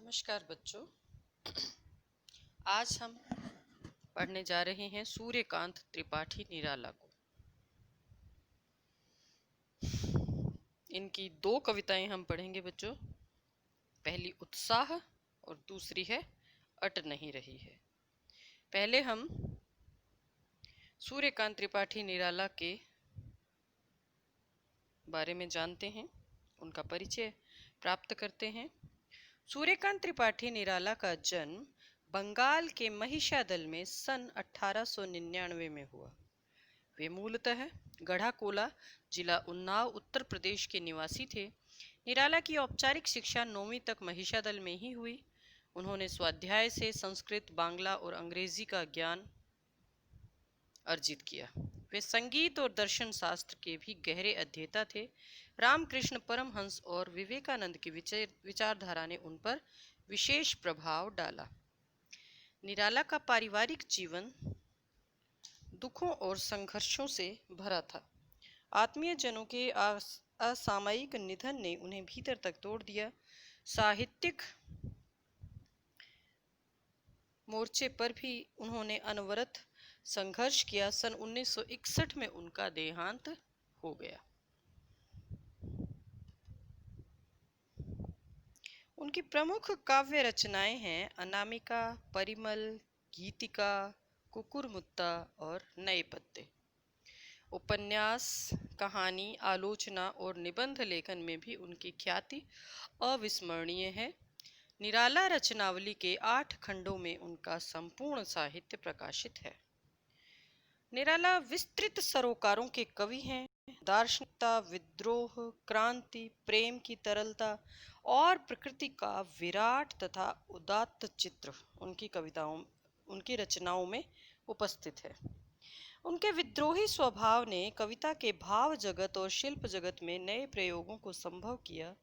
नमस्कार बच्चों। आज हम पढ़ने जा रहे हैं सूर्यकांत त्रिपाठी निराला को। इनकी दो कविताएं हम पढ़ेंगे बच्चों। पहली उत्साह और दूसरी है अट नहीं रही है। पहले हम सूर्यकांत त्रिपाठी निराला के बारे में जानते हैं, उनका परिचय प्राप्त करते हैं। सूर्यकांत त्रिपाठी निराला का जन्म बंगाल के महिषादल में सन 1899 में हुआ। वे मूलतः गढ़ाकोला जिला उन्नाव उत्तर प्रदेश के निवासी थे। निराला की औपचारिक शिक्षा 9वीं तक महिषादल में ही हुई। उन्होंने स्वाध्याय से संस्कृत, बांग्ला और अंग्रेजी का ज्ञान अर्जित किया। वे संगीत और दर्शन शास्त्र के भी गहरे अध्येता थे। रामकृष्ण परमहंस और विवेकानंद की विचारधारा ने उन पर विशेष प्रभाव डाला। निराला का पारिवारिक जीवन दुखों और संघर्षों से भरा था। आत्मीय जनों के असामयिक निधन ने उन्हें भीतर तक तोड़ दिया। साहित्यिक मोर्चे पर भी उन्होंने अनवरत संघर्ष किया। सन 1961 में उनका देहांत हो गया। उनकी प्रमुख काव्य रचनाएं हैं अनामिका, परिमल, गीतिका, कुकुरमुत्ता और नए पत्ते। उपन्यास, कहानी, आलोचना और निबंध लेखन में भी उनकी ख्याति अविस्मरणीय है। निराला रचनावली के 8 खंडों में उनका संपूर्ण साहित्य प्रकाशित है। निराला विस्तृत सरोकारों के कवि हैं। दार्शनिकता, विद्रोह, क्रांति, प्रेम की तरलता और प्रकृति का विराट तथा उदात्त चित्र उनकी रचनाओं में उपस्थित है। उनके विद्रोही स्वभाव ने कविता के भाव जगत और शिल्प जगत में नए प्रयोगों को संभव किया।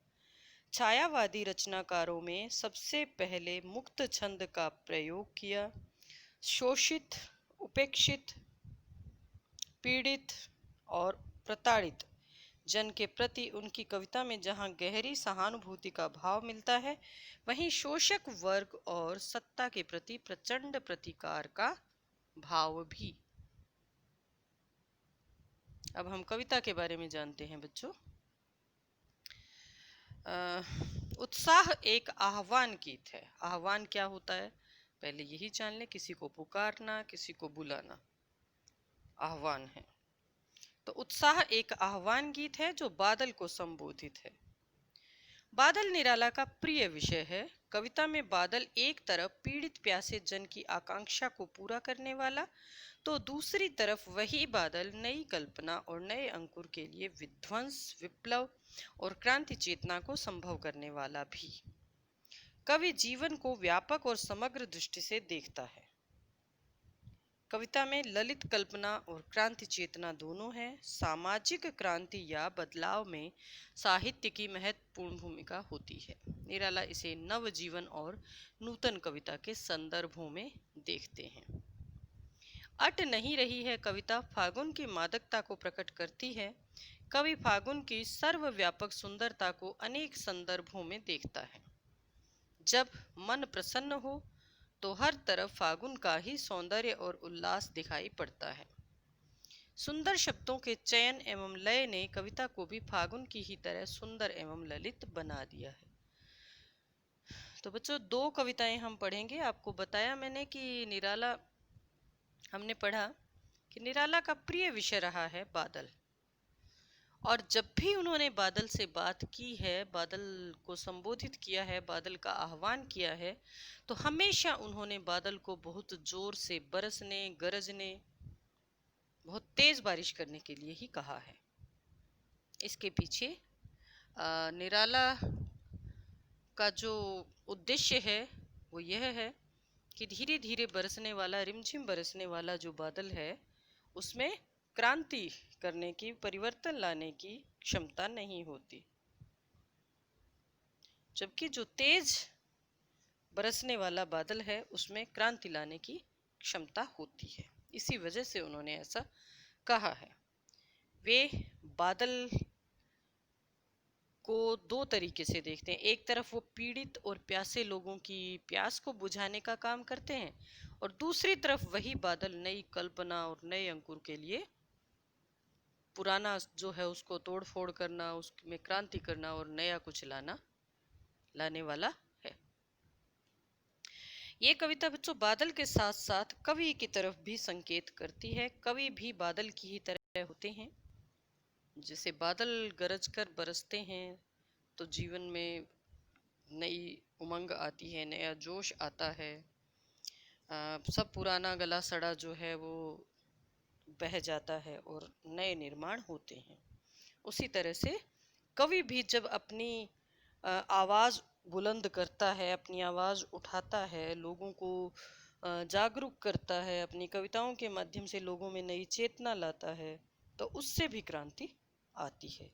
छायावादी रचनाकारों में सबसे पहले मुक्त छंद का प्रयोग किया। शोषित, उपेक्षित, पीड़ित और प्रताड़ित जन के प्रति उनकी कविता में जहाँ गहरी सहानुभूति का भाव मिलता है, वहीं शोषक वर्ग और सत्ता के प्रति प्रचंड प्रतिकार का भाव भी। अब हम कविता के बारे में जानते हैं बच्चों। उत्साह एक आह्वान गीत है। आह्वान क्या होता है पहले यही जान ले। किसी को पुकारना, किसी को बुलाना आह्वान है। तो उत्साह एक आह्वान गीत है जो बादल को संबोधित है। बादल निराला का प्रिय विषय है। कविता में बादल एक तरफ पीड़ित प्यासे जन की आकांक्षा को पूरा करने वाला, तो दूसरी तरफ वही बादल नई कल्पना और नए अंकुर के लिए विध्वंस, विप्लव और क्रांति चेतना को संभव करने वाला भी। कवि जीवन को व्यापक और समग्र दृष्टि से देखता है। कविता में ललित कल्पना और क्रांति चेतना दोनों है। सामाजिक क्रांति या बदलाव में साहित्य की महत्वपूर्ण भूमिका होती है। निराला इसे नवजीवन और नूतन कविता के संदर्भों में देखते हैं। अट नहीं रही है कविता फागुन की मादकता को प्रकट करती है। कवि फागुन की सर्वव्यापक सुंदरता को अनेक संदर्भों में देखता है। जब मन प्रसन्न हो तो हर तरफ फागुन का ही सौंदर्य और उल्लास दिखाई पड़ता है। सुंदर शब्दों के चयन एवं लय ने कविता को भी फागुन की ही तरह सुंदर एवं ललित बना दिया है। तो बच्चों दो कविताएं हम पढ़ेंगे। आपको बताया मैंने कि निराला, हमने पढ़ा कि निराला का प्रिय विषय रहा है बादल, और जब भी उन्होंने बादल से बात की है, बादल को संबोधित किया है, बादल का आह्वान किया है, तो हमेशा उन्होंने बादल को बहुत जोर से बरसने, गरजने, बहुत तेज बारिश करने के लिए ही कहा है। इसके पीछे निराला का जो उद्देश्य है वो यह है कि धीरे धीरे बरसने वाला, रिमझिम बरसने वाला जो बादल है उसमें क्रांति करने की, परिवर्तन लाने की क्षमता नहीं होती, जबकि जो तेज बरसने वाला बादल है उसमें क्रांति लाने की क्षमता होती है। इसी वजह से उन्होंने ऐसा कहा है। वे बादल को दो तरीके से देखते हैं। एक तरफ वो पीड़ित और प्यासे लोगों की प्यास को बुझाने का काम करते हैं, और दूसरी तरफ वही बादल नई कल्पना और नए अंकुर के लिए पुराना जो है उसको तोड़ फोड़ करना, उसमें क्रांति करना और नया कुछ लाने वाला है। ये कविता बच्चों बादल के साथ साथ कवि की तरफ भी संकेत करती है। कवि भी बादल की ही तरह होते हैं। जैसे बादल गरज कर बरसते हैं तो जीवन में नई उमंग आती है, नया जोश आता है। सब पुराना गला सड़ा जो है वो बह जाता है और नए निर्माण होते हैं। उसी तरह से कवि भी जब अपनी आवाज़ बुलंद करता है, अपनी आवाज़ उठाता है, लोगों को जागरूक करता है, अपनी कविताओं के माध्यम से लोगों में नई चेतना लाता है, तो उससे भी क्रांति आती है।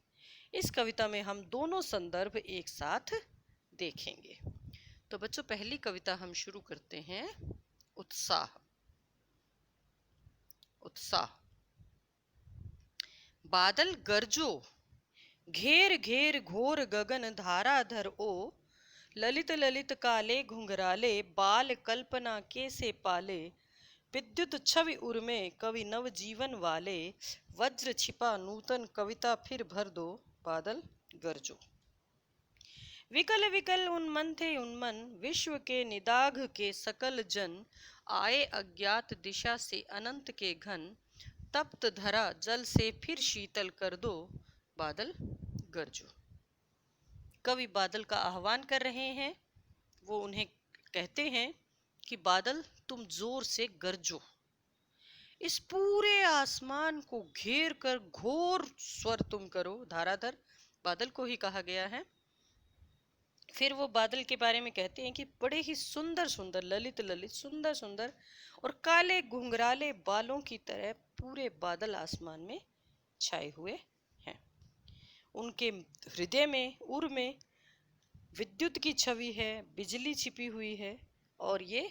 इस कविता में हम दोनों संदर्भ एक साथ देखेंगे। तो बच्चों पहली कविता हम शुरू करते हैं, उत्साह। उत्साह। बादल गरजो, घेर घेर घोर गगन धाराधर ओ, ललित ललित काले घुंघराले, बाल कल्पना के से पाले, विद्युत छवि उर्मे कवि नव जीवन वाले, वज्र छिपा नूतन कविता फिर भर दो, बादल गरजो। विकल विकल उन्मन थे उन्मन, विश्व के निदाघ के सकल जन, आए अज्ञात दिशा से अनंत के घन, तप्त धरा जल से फिर शीतल कर दो, बादल गरजो। कवि बादल का आह्वान कर रहे हैं। वो उन्हें कहते हैं कि बादल तुम जोर से गरजो, इस पूरे आसमान को घेर कर घोर स्वर तुम करो। धाराधर बादल को ही कहा गया है। फिर वो बादल के बारे में कहते हैं कि बड़े ही सुंदर सुंदर, ललित ललित, सुंदर सुंदर और काले घुंघराले बालों की तरह पूरे बादल आसमान में छाए हुए हैं। उनके हृदय में, उर में विद्युत की छवि है, बिजली छिपी हुई है, और ये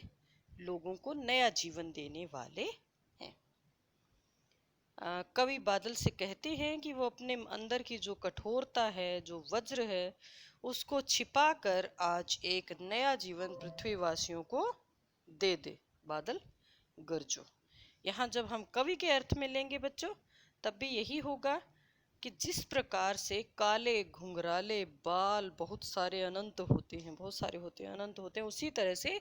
लोगों को नया जीवन देने वाले हैं। कवि बादल से कहते हैं कि वो अपने अंदर की जो कठोरता है, जो वज्र है, उसको छिपाकर आज एक नया जीवन पृथ्वीवासियों को दे दे, बादल गरजो। यहाँ जब हम कवि के अर्थ में लेंगे बच्चों, तब भी यही होगा कि जिस प्रकार से काले घुंघराले बाल बहुत सारे अनंत होते हैं, बहुत सारे होते हैं, अनंत होते हैं, उसी तरह से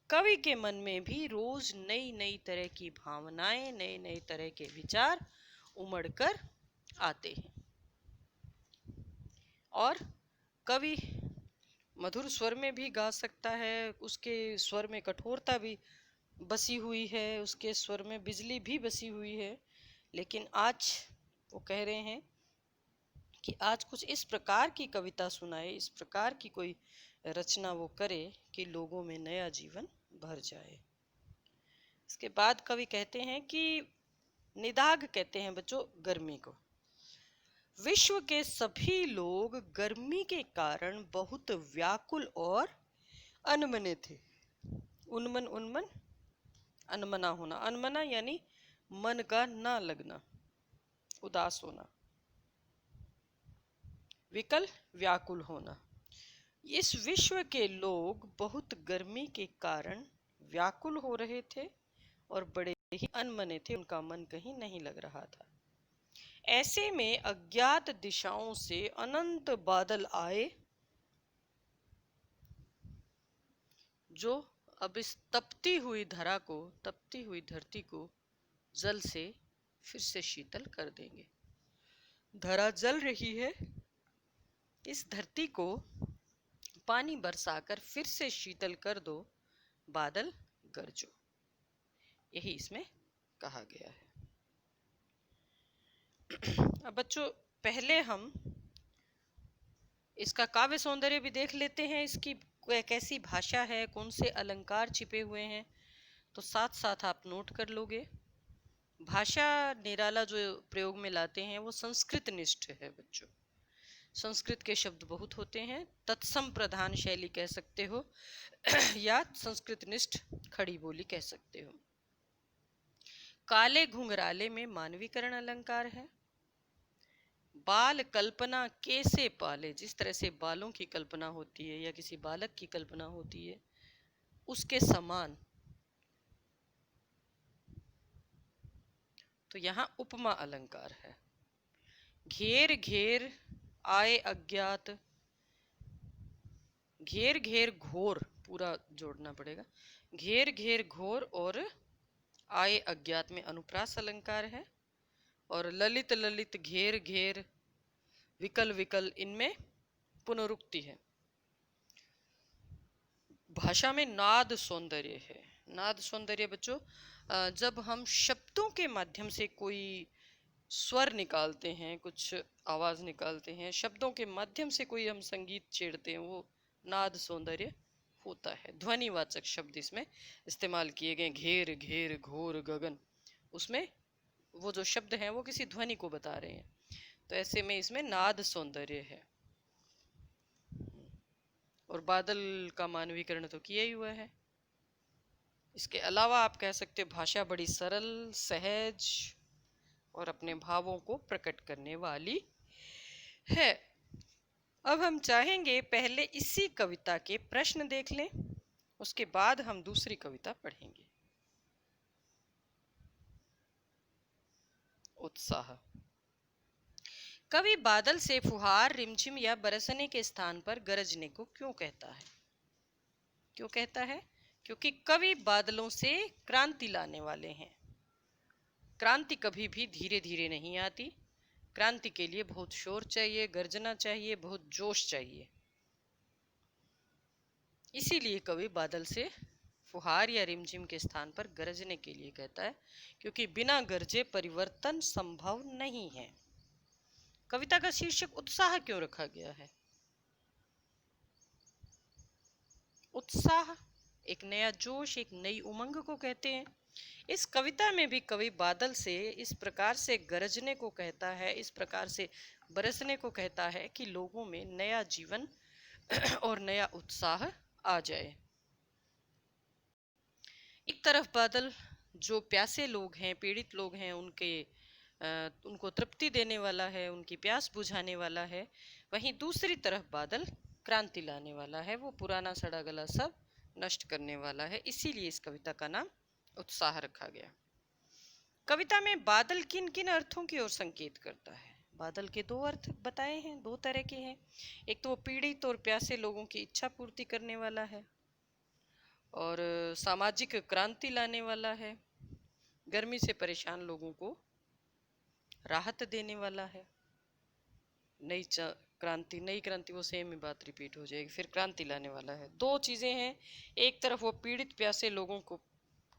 कवि के मन में भी रोज नई नई तरह की भावनाएं, नए नए तरह के विचार उमड़ कर आते हैं। और कवि मधुर स्वर में भी गा सकता है, उसके स्वर में कठोरता भी बसी हुई है, उसके स्वर में बिजली भी बसी हुई है। लेकिन आज वो कह रहे हैं कि आज कुछ इस प्रकार की कविता सुनाए, इस प्रकार की कोई रचना वो करे कि लोगों में नया जीवन भर जाए। इसके बाद कवि कहते हैं कि निदाघ कहते हैं बच्चों गर्मी को। विश्व के सभी लोग गर्मी के कारण बहुत व्याकुल और अनमने थे। उन्मन, उन्मन अनमना होना, अनमना यानी मन का ना लगना, उदास होना। विकल व्याकुल होना। इस विश्व के लोग बहुत गर्मी के कारण व्याकुल हो रहे थे और बड़े ही अनमने थे, उनका मन कहीं नहीं लग रहा था। ऐसे में अज्ञात दिशाओं से अनंत बादल आए, जो अब इस तपती हुई धरा को, तपती हुई धरती को जल से फिर से शीतल कर देंगे। धरा जल रही है, इस धरती को पानी बरसाकर फिर से शीतल कर दो, बादल गरजो। यही इसमें कहा गया है। अब बच्चों पहले हम इसका काव्य सौंदर्य भी देख लेते हैं, इसकी कैसी भाषा है, कौन से अलंकार छिपे हुए हैं, तो साथ साथ आप नोट कर लोगे। भाषा निराला जो प्रयोग में लाते हैं वो संस्कृत निष्ठ है बच्चों। संस्कृत के शब्द बहुत होते हैं, तत्सम प्रधान शैली कह सकते हो या संस्कृत निष्ठ खड़ी बोली कह सकते हो। काले घुंघराले में मानवीकरण अलंकार है। बाल कल्पना कैसे पाले, जिस तरह से बालों की कल्पना होती है या किसी बालक की कल्पना होती है, उसके समान। तो यहाँ उपमा अलंकार है। घेर घेर आए अज्ञात, घेर घेर घोर, पूरा जोड़ना पड़ेगा। घेर घेर घोर और आए अज्ञात में अनुप्रास अलंकार है। और ललित ललित घेर घेर विकल विकल, इनमें पुनरुक्ति है। भाषा में नाद सौंदर्य है। नाद सौंदर्य बच्चों, जब हम शब्दों के माध्यम से कोई स्वर निकालते हैं, कुछ आवाज निकालते हैं, शब्दों के माध्यम से कोई हम संगीत छेड़ते हैं, वो नाद सौंदर्य होता है। ध्वनिवाचक शब्द इसमें इस्तेमाल किए गए, घेर घेर घोर गगन, उसमें वो जो शब्द हैं वो किसी ध्वनि को बता रहे हैं। तो ऐसे में इसमें नाद सौंदर्य है। और बादल का मानवीकरण तो किया ही हुआ है। इसके अलावा आप कह सकते हो भाषा बड़ी सरल, सहज और अपने भावों को प्रकट करने वाली है। अब हम चाहेंगे पहले इसी कविता के प्रश्न देख लें, उसके बाद हम दूसरी कविता पढ़ेंगे। उत्साह। कवि बादल से फुहार, रिमझिम या बरसने के स्थान पर गरजने को क्यों कहता है? क्यों कहता है? क्योंकि कवि बादलों से क्रांति लाने वाले हैं। क्रांति कभी भी धीरे धीरे नहीं आती। क्रांति के लिए बहुत शोर चाहिए, गर्जना चाहिए, बहुत जोश चाहिए। इसीलिए कवि बादल से फुहार या रिमझिम के स्थान पर गरजने के लिए कहता है, क्योंकि बिना गरजे परिवर्तन संभव नहीं है। कविता का शीर्षक उत्साह क्यों रखा गया है? उत्साह एक नया जोश, एक नई उमंग को कहते हैं। इस कविता में भी कवि बादल से इस प्रकार से गरजने को कहता है, इस प्रकार से बरसने को कहता है कि लोगों में नया जीवन और नया उत्साह आ जाए। एक तरफ बादल जो प्यासे लोग हैं, पीड़ित लोग हैं, उनको तृप्ति देने वाला है, उनकी प्यास बुझाने वाला है। वहीं दूसरी तरफ बादल क्रांति लाने वाला है, वो पुराना सड़ा गला सब नष्ट करने वाला है। इसीलिए इस कविता का नाम उत्साह रखा गया। कविता में बादल किन किन अर्थों की ओर संकेत करता है? बादल के दो अर्थ बताए हैं, दो तरह के हैं। एक तो वो पीड़ित और प्यासे लोगों की इच्छा पूर्ति करने वाला है, और सामाजिक क्रांति लाने वाला है, गर्मी से परेशान लोगों को राहत देने वाला है। नई क्रांति, वो सेम ही बात रिपीट हो जाएगी, फिर क्रांति लाने वाला है। दो चीजें हैं, एक तरफ वो पीड़ित प्यासे लोगों को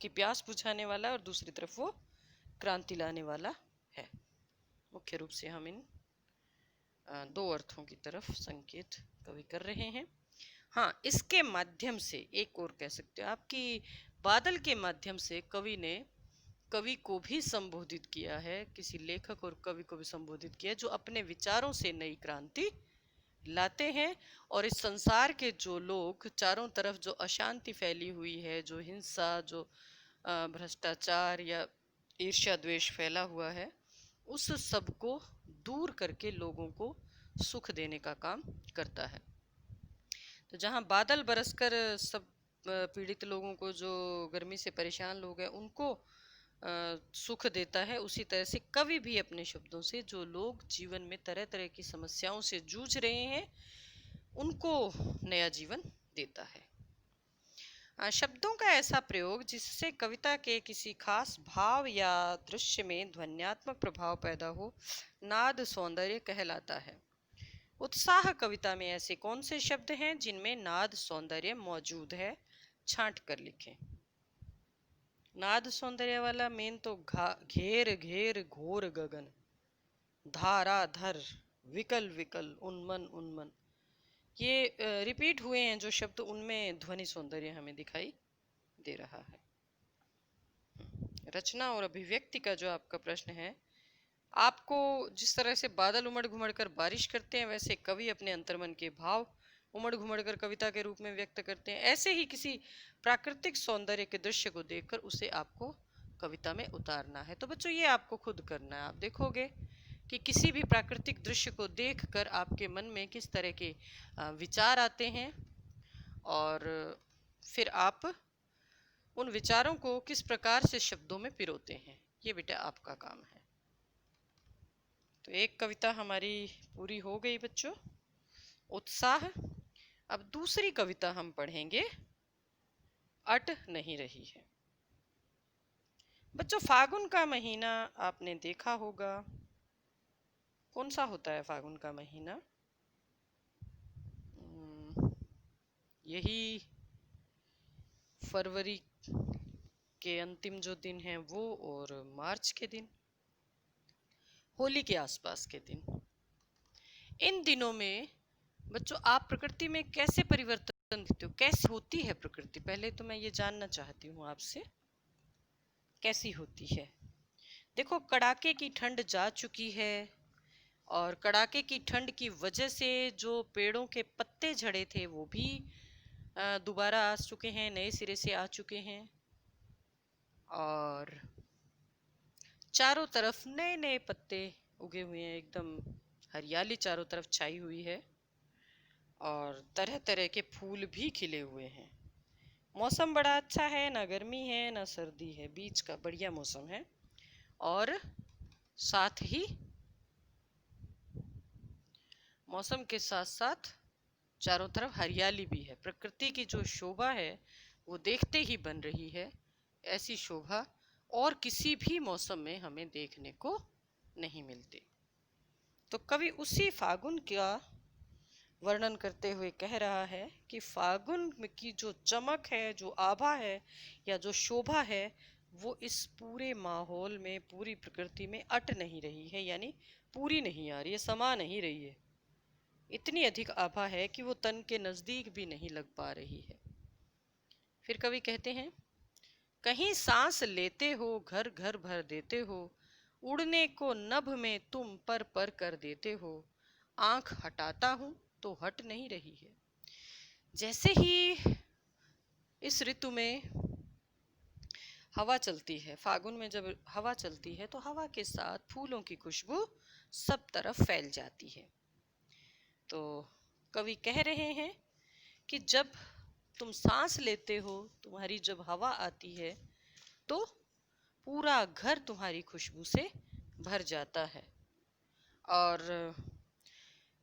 की प्यास बुझाने वाला है, और दूसरी तरफ वो क्रांति लाने वाला है। मुख्य रूप से हम इन दो अर्थों की तरफ संकेत कवि कर रहे हैं। हाँ, इसके माध्यम से एक और कह सकते हो आप कि बादल के माध्यम से कवि ने कवि को भी संबोधित किया है, किसी लेखक और कवि को भी संबोधित किया, जो अपने विचारों से नई क्रांति लाते हैं। और इस संसार के जो लोग, चारों तरफ जो अशांति फैली हुई है, जो हिंसा, जो भ्रष्टाचार या ईर्ष्या द्वेष फैला हुआ है, उस सब को दूर करके लोगों को सुख देने का काम करता है। तो जहाँ बादल बरसकर सब पीड़ित लोगों को, जो गर्मी से परेशान लोग हैं, उनको सुख देता है, उसी तरह से कवि भी अपने शब्दों से जो लोग जीवन में तरह तरह की समस्याओं से जूझ रहे हैं, उनको नया जीवन देता है। शब्दों का ऐसा प्रयोग जिससे कविता के किसी खास भाव या दृश्य में ध्वन्यात्मक प्रभाव पैदा हो, नाद सौंदर्य कहलाता है। उत्साह कविता में ऐसे कौन से शब्द हैं जिनमें नाद सौंदर्य मौजूद है? छांट कर लिखें। नाद सौंदर्य वाला मेन तो घेर घेर घोर गगन, धाराधर विकल विकल, उन्मन उन्मन, ये रिपीट हुए हैं जो शब्द, उनमें ध्वनि सौंदर्य हमें दिखाई दे रहा है। रचना और अभिव्यक्ति का जो आपका प्रश्न है, आपको जिस तरह से बादल उमड़ घुमड़ कर बारिश करते हैं, वैसे कवि अपने अंतर्मन के भाव उमड़ घुमड़ कर कविता के रूप में व्यक्त करते हैं। ऐसे ही किसी प्राकृतिक सौंदर्य के दृश्य को देखकर उसे आपको कविता में उतारना है। तो बच्चों, ये आपको खुद करना है। आप देखोगे कि किसी भी प्राकृतिक दृश्य को देखकर आपके मन में किस तरह के विचार आते हैं और फिर आप उन विचारों को किस प्रकार से शब्दों में पिरोते हैं। ये बेटा आपका काम है। तो एक कविता हमारी पूरी हो गई बच्चों, उत्साह। अब दूसरी कविता हम पढ़ेंगे, अट नहीं रही है। बच्चों फागुन का महीना आपने देखा होगा, कौन सा होता है फागुन का महीना? यही फरवरी के अंतिम जो दिन हैं वो, और मार्च के दिन, होली के आसपास के दिन। इन दिनों में बच्चों आप प्रकृति में कैसे परिवर्तन देखते हो? कैसी होती है प्रकृति? पहले तो मैं ये जानना चाहती हूँ आपसे, कैसी होती है? देखो कड़ाके की ठंड जा चुकी है, और कड़ाके की ठंड की वजह से जो पेड़ों के पत्ते झड़े थे वो भी दोबारा आ चुके हैं, नए सिरे से आ चुके हैं, और चारों तरफ नए नए पत्ते उगे हुए हैं, एकदम हरियाली चारों तरफ छाई हुई है, और तरह तरह के फूल भी खिले हुए हैं। मौसम बड़ा अच्छा है, ना गर्मी है ना सर्दी है, बीच का बढ़िया मौसम है। और साथ ही मौसम के साथ साथ चारों तरफ हरियाली भी है। प्रकृति की जो शोभा है वो देखते ही बन रही है। ऐसी शोभा और किसी भी मौसम में हमें देखने को नहीं मिलती। तो कवि उसी फागुन का वर्णन करते हुए कह रहा है कि फागुन की जो चमक है, जो आभा है या जो शोभा है, वो इस पूरे माहौल में, पूरी प्रकृति में अट नहीं रही है, यानी पूरी नहीं आ रही है, समा नहीं रही है। इतनी अधिक आभा है कि वो तन के नजदीक भी नहीं लग पा रही है। फिर कवि कहते हैं, कहीं सांस लेते हो घर घर भर देते हो, उड़ने को नभ में तुम पर पर कर देते हो, आंख हटाता हूं तो हट नहीं रही है। जैसे ही इस ऋतु में हवा चलती है, फागुन में जब हवा चलती है तो हवा के साथ फूलों की खुशबू सब तरफ फैल जाती है। तो कवि कह रहे हैं कि जब तुम सांस लेते हो, तुम्हारी जब हवा आती है तो पूरा घर तुम्हारी खुशबू से भर जाता है, और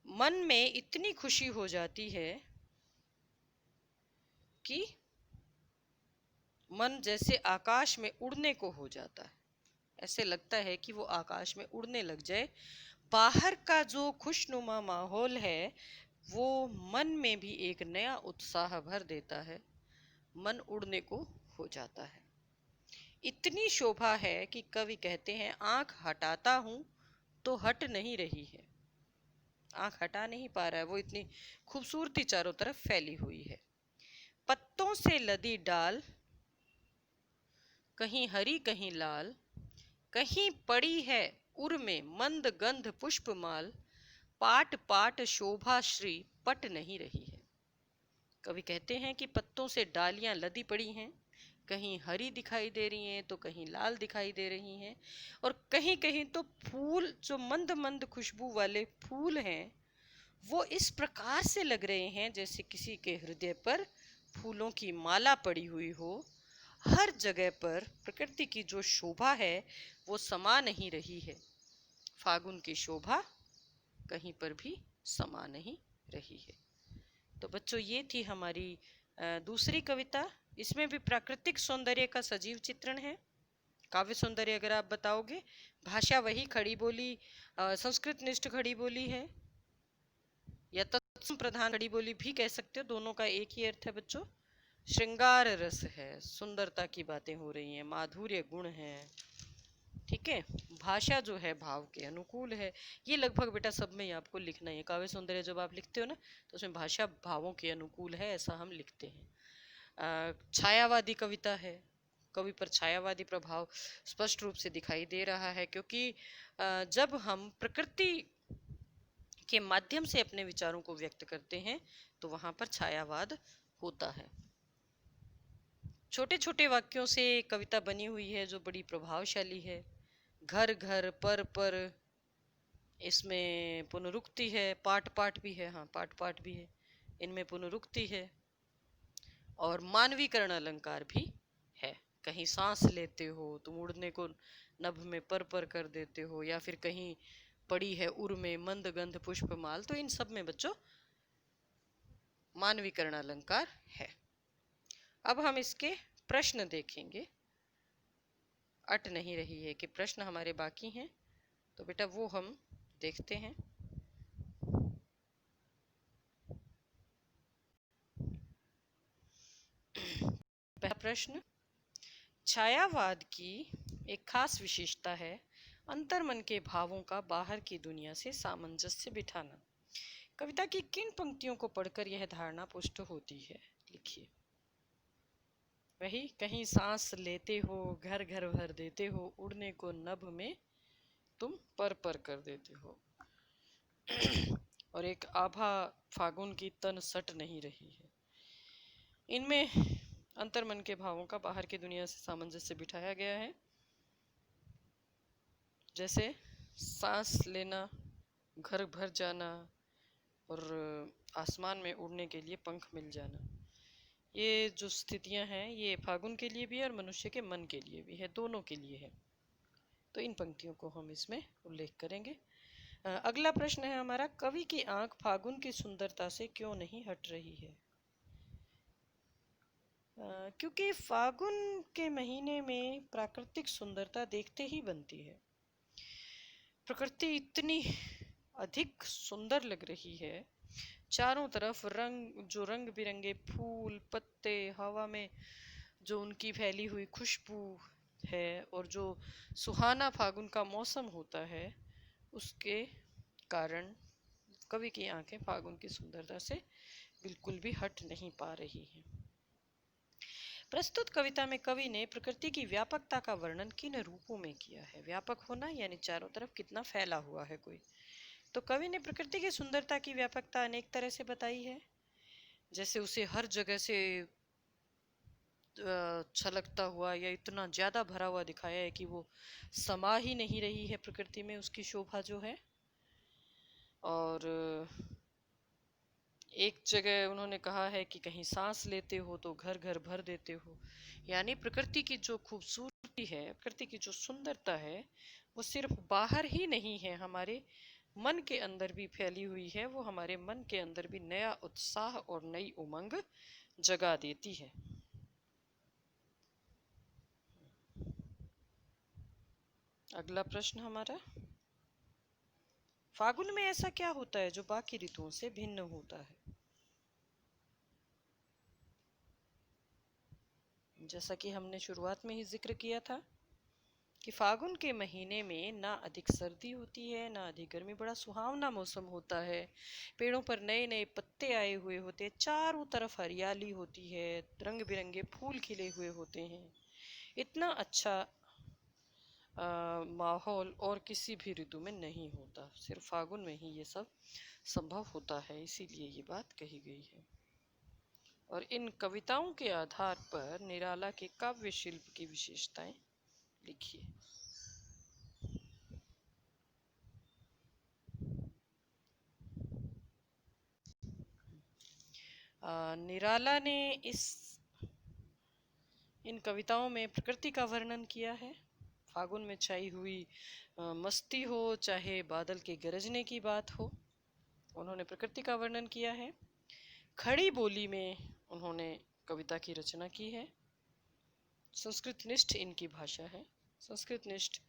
मन में इतनी खुशी हो जाती है कि मन जैसे आकाश में उड़ने को हो जाता है। ऐसे लगता है कि वो आकाश में उड़ने लग जाए। बाहर का जो खुशनुमा माहौल है वो मन में भी एक नया उत्साह भर देता है, मन उड़ने को हो जाता है। इतनी शोभा है कि कवि कहते हैं, आंख हटाता हूं तो हट नहीं रही है। आंख हटा नहीं पा रहा है, वो इतनी खूबसूरती चारों तरफ फैली हुई है। पत्तों से लदी डाल, कहीं हरी कहीं लाल, कहीं पड़ी है उर में मंद गंध पुष्पमाल, पाट पाट शोभा श्री पट नहीं रही है। कवि कहते हैं कि पत्तों से डालियां लदी पड़ी हैं, कहीं हरी दिखाई दे रही हैं तो कहीं लाल दिखाई दे रही हैं, और कहीं कहीं तो फूल जो मंद मंद खुशबू वाले फूल हैं वो इस प्रकार से लग रहे हैं जैसे किसी के हृदय पर फूलों की माला पड़ी हुई हो। हर जगह पर प्रकृति की जो शोभा है वो समा नहीं रही है। फागुन की शोभा कहीं पर भी समा नहीं रही है। तो बच्चों ये थी हमारी दूसरी कविता। इसमें भी प्राकृतिक सौंदर्य का सजीव चित्रण है। काव्य सौंदर्य अगर आप बताओगे, भाषा वही खड़ी बोली, संस्कृत निष्ठ खड़ी बोली है, या तत्सम प्रधान खड़ी बोली भी कह सकते हो, दोनों का एक ही अर्थ है बच्चों। श्रृंगार रस है, सुंदरता की बातें हो रही हैं, माधुर्य गुण है, ठीक है। भाषा जो है भाव के अनुकूल है। ये लगभग बेटा सब में ही आपको लिखना है। काव्य सौंदर्य जब आप लिखते हो ना तो उसमें भाषा भावों के अनुकूल है, ऐसा हम लिखते हैं। छायावादी कविता है, कवि पर छायावादी प्रभाव स्पष्ट रूप से दिखाई दे रहा है, क्योंकि जब हम प्रकृति के माध्यम से अपने विचारों को व्यक्त करते हैं तो वहां पर छायावाद होता है। छोटे छोटे वाक्यों से कविता बनी हुई है जो बड़ी प्रभावशाली है। घर घर पर पर इसमें पुनरुक्ति है, पाठ पाठ भी है, हाँ पाठ पाठ भी है, इनमें पुनरुक्ति है और मानवीकरण अलंकार भी है। कहीं सांस लेते हो तुम उड़ने को नभ में पर कर देते हो, या फिर कहीं पड़ी है उर में मंद गंध पुष्पमाल, तो इन सब में बच्चों मानवीकरण अलंकार है। अब हम इसके प्रश्न देखेंगे। अट नहीं रही है कि प्रश्न हमारे बाकी हैं, तो बेटा वो हम देखते हैं। पहला प्रश्न, छायावाद की एक खास विशेषता है अंतर्मन के भावों का बाहर की दुनिया से सामंजस्य बिठाना। कविता की किन पंक्तियों को पढ़कर यह धारणा पुष्ट होती है? लिखिए। वही, कहीं सांस लेते हो घर घर भर देते हो, उड़ने को नभ में तुम पर कर देते हो। और एक आभा फागुन की तन सट नहीं रही है। इनमें अंतर्मन के भावों का बाहर की दुनिया से सामंजस्य बिठाया गया है। जैसे सांस लेना, घर भर जाना और आसमान में उड़ने के लिए पंख मिल जाना, ये जो स्थितियां हैं ये फागुन के लिए भी है और मनुष्य के मन के लिए भी है, दोनों के लिए है। तो इन पंक्तियों को हम इसमें उल्लेख करेंगे। अगला प्रश्न है हमारा, कवि की आंख फागुन की सुंदरता से क्यों नहीं हट रही है? क्योंकि फागुन के महीने में प्राकृतिक सुंदरता देखते ही बनती है। प्रकृति इतनी अधिक सुंदर लग रही है, चारों तरफ रंग बिरंगे फूल पत्ते, हवा में जो उनकी फैली हुई खुशबू है, और जो सुहाना फागुन का मौसम होता है, उसके कारण कवि की आंखें फागुन की सुंदरता से बिल्कुल भी हट नहीं पा रही हैं। प्रस्तुत कविता में कवि ने प्रकृति की व्यापकता का वर्णन किन रूपों में किया है? व्यापक होना यानी चारों तरफ कितना फैला हुआ है कोई। तो कवि ने प्रकृति की सुंदरता की व्यापकता अनेक तरह से बताई है। जैसे उसे हर जगह से छलकता हुआ या इतना ज्यादा भरा हुआ दिखाया है कि वो समा ही नहीं रही है प्रकृति में, उसकी शोभा जो है। और एक जगह उन्होंने कहा है कि कहीं सांस लेते हो तो घर घर भर देते हो, यानी प्रकृति की जो खूबसूरती है, प्रकृति की जो सुंदरता है, वो सिर्फ बाहर ही नहीं है, हमारे मन के अंदर भी फैली हुई है। वो हमारे मन के अंदर भी नया उत्साह और नई उमंग जगा देती है। अगला प्रश्न हमारा, फागुन में ऐसा क्या होता है जो बाकी ऋतुओं से भिन्न होता है? जैसा कि हमने शुरुआत में ही जिक्र किया था कि फागुन के महीने में ना अधिक सर्दी होती है ना अधिक गर्मी, बड़ा सुहावना मौसम होता है। पेड़ों पर नए नए पत्ते आए हुए होते हैं, चारों तरफ हरियाली होती है, रंग बिरंगे फूल खिले हुए होते हैं। इतना अच्छा माहौल और किसी भी ऋतु में नहीं होता, सिर्फ फागुन में ही ये सब संभव होता है, इसीलिए ये बात कही गई है। और इन कविताओं के आधार पर निराला के काव्य शिल्प की विशेषताएं लिखिए। निराला ने इन कविताओं में प्रकृति का वर्णन किया है। फागुन में छाई हुई मस्ती हो, चाहे बादल के गरजने की बात हो, उन्होंने प्रकृति का वर्णन किया है। खड़ी बोली में उन्होंने कविता की रचना की है। संस्कृत निष्ठ इनकी भाषा है। संस्कृत निष्ठ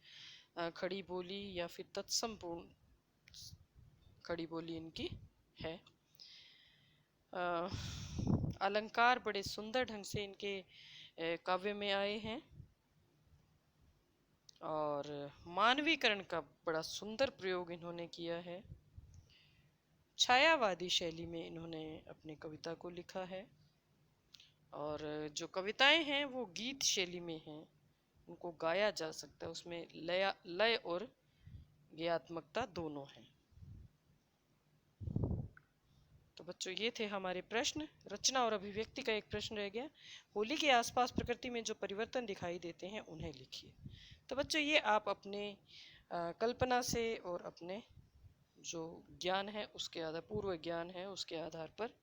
खड़ी बोली या फिर तत्समपूर्ण खड़ी बोली इनकी है। अलंकार बड़े सुंदर ढंग से इनके काव्य में आए हैं और मानवीकरण का बड़ा सुंदर प्रयोग इन्होंने किया है। छायावादी शैली में इन्होंने अपनी कविता को लिखा है और जो कविताएं हैं वो गीत शैली में हैं, उनको गाया जा सकता है, उसमें लय और ज्ञात्मकता दोनों हैं। तो बच्चों ये थे हमारे प्रश्न। रचना और अभिव्यक्ति का एक प्रश्न रह गया। होली के आसपास प्रकृति में जो परिवर्तन दिखाई देते हैं उन्हें लिखिए। तो बच्चों ये आप अपने कल्पना से और अपने जो ज्ञान है उसके आधार पूर्व ज्ञान है उसके आधार पर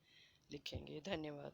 लिखेंगे। धन्यवाद।